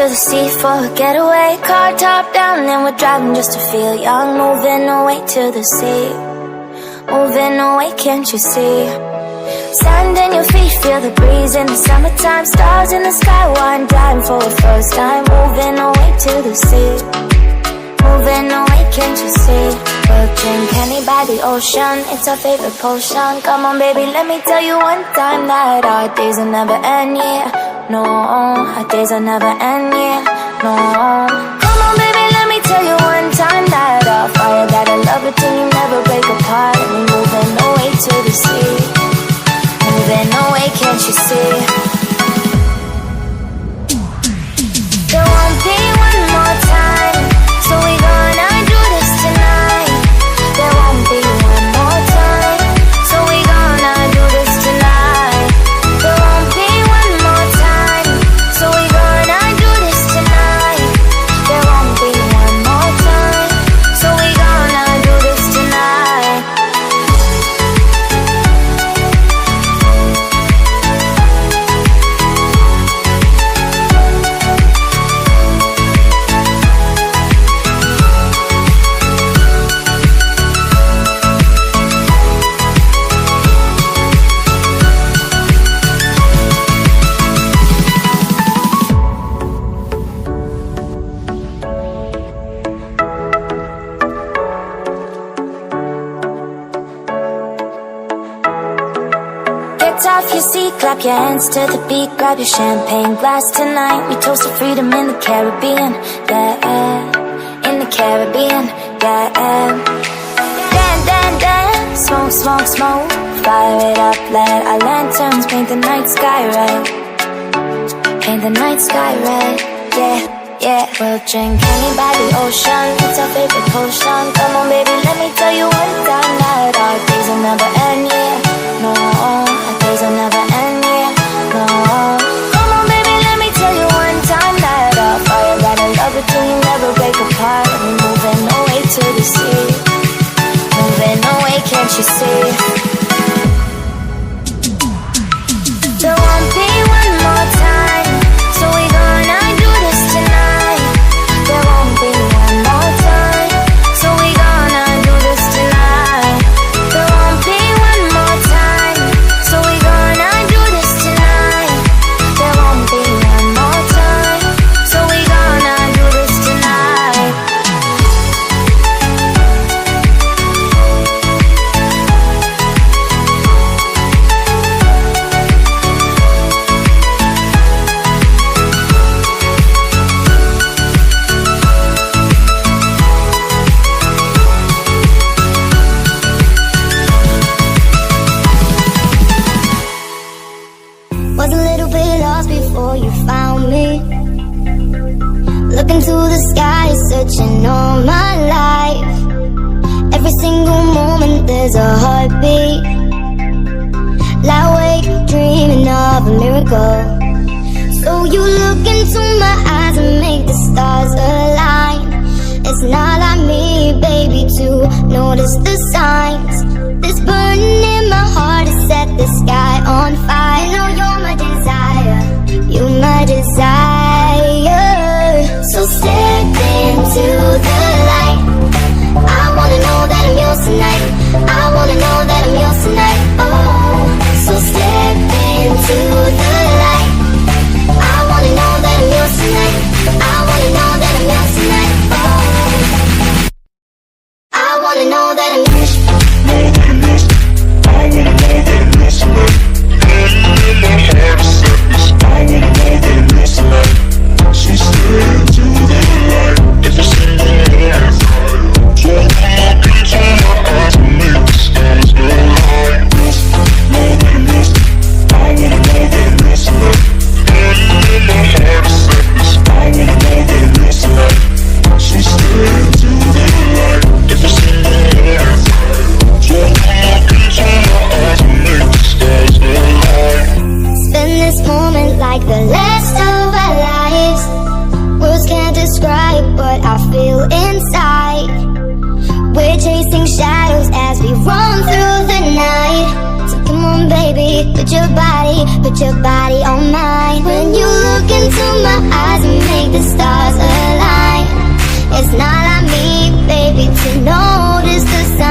the sea for a getaway. Car top down and we're driving just to feel young. Moving away to the sea, moving away, can't you see? Sand in your feet, feel the breeze in the summertime. Stars in the sky, one time for the first time. Moving away to the sea, moving away, can't you see? We'll drink honey by the ocean, it's our favorite potion. Come on baby, let me tell you one time that our days will never end, yeah. No, our days will never end, yeah. No. Come on baby, let me tell you one time that our fire got a love between you, never break apart. And we're moving away to the sea, moving away, can't you see? There won't be one more time, so we gonna do this tonight. There won't be one more time, so we gonna do this tonight. There won't be one more time, so we gonna do this tonight. There won't be one more time, so we gonna do this tonight. Get off your seat, clap your hands to the beat. Grab your champagne glass tonight. We toast to freedom in the Caribbean, yeah. In the Caribbean, yeah. Dance, dance, dance, smoke, smoke, smoke. Fire it up, let our lanterns paint the night sky red. Paint the night sky red, yeah, yeah. We'll drink honey by the ocean, it's our favorite potion. Come on baby, let me tell you one time that our days will never end, yeah. No, our days will never end, yeah. No. Come on baby, let me tell you one time that our fire got a love between you, never break apart. And we're moving away to the sea, moving away, can't you see? There won't be one more time, so we gonna do this tonight. There won't be one more time, so we gonna do this tonight. There won't be one more time, so we gonna do this tonight. There won't be one more time, so we gonna do this tonight. Was a little bit lost before you found me. Looking to the sky, searching all my life. Every single moment there's a heartbeat. Lie awake, dreaming of a miracle. So you look into my eyes and make the stars align. It's not like me, baby, to notice the signs. This burning in my heart has set the sky on fire. You know you're my desire, you're my desire. So step into the light. I wanna know that I'm yours tonight. I wanna know that I'm yours tonight. Oh, so step into the light. I wanna know that I'm yours tonight. I wanna know that I'm yours tonight. Oh, I wanna know that I'm yours. We're chasing shadows as we run through the night. So come on, baby, put your body on mine. When you look into my eyes and make the stars align, it's not like me, baby, to notice the signs.